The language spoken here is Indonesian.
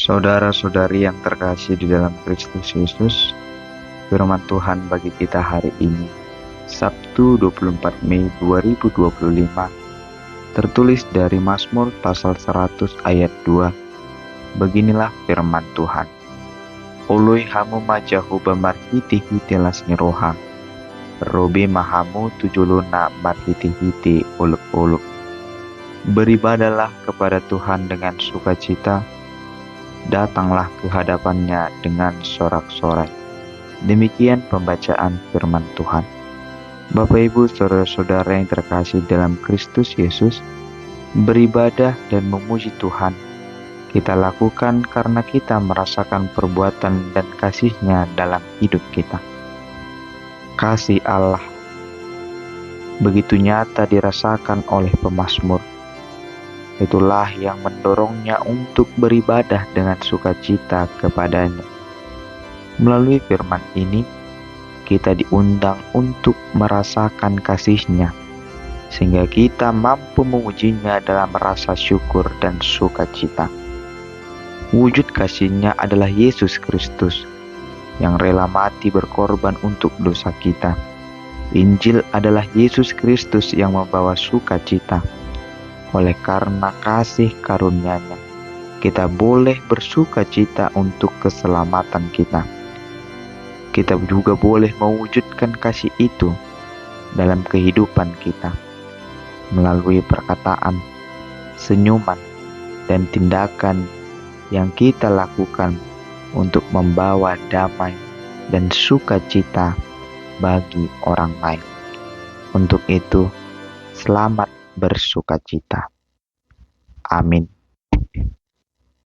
Saudara-saudari yang terkasih di dalam Kristus Yesus, firman Tuhan bagi kita hari ini, Sabtu 24 Mei 2025, tertulis dari Mazmur pasal 100 ayat 2. Beginilah firman Tuhan. Ului hamu majahu bamarhiti-hiti lasni roha, robe mahamu tujuluna marhiti-hiti uluk-uluk. Beribadalah kepada Tuhan dengan sukacita, datanglah ke hadapannya dengan sorak-sorai. Demikian pembacaan firman Tuhan. Bapak Ibu saudara-saudara yang terkasih dalam Kristus Yesus, beribadah dan memuji Tuhan kita lakukan karena kita merasakan perbuatan dan kasih-Nya dalam hidup kita. Kasih Allah begitu nyata dirasakan oleh pemazmur. Itulah yang mendorongnya untuk beribadah dengan sukacita kepadanya. Melalui firman ini, kita diundang untuk merasakan kasih-Nya, sehingga kita mampu memujinya dalam rasa syukur dan sukacita. Wujud kasih-Nya adalah Yesus Kristus, yang rela mati berkorban untuk dosa kita. Injil adalah Yesus Kristus yang membawa sukacita. Oleh karena kasih karunia-Nya, kita boleh bersukacita untuk keselamatan kita. Kita juga boleh mewujudkan kasih itu dalam kehidupan kita, melalui perkataan, senyuman, dan tindakan yang kita lakukan untuk membawa damai dan sukacita bagi orang lain. Untuk itu, selamat bersukacita. Amin.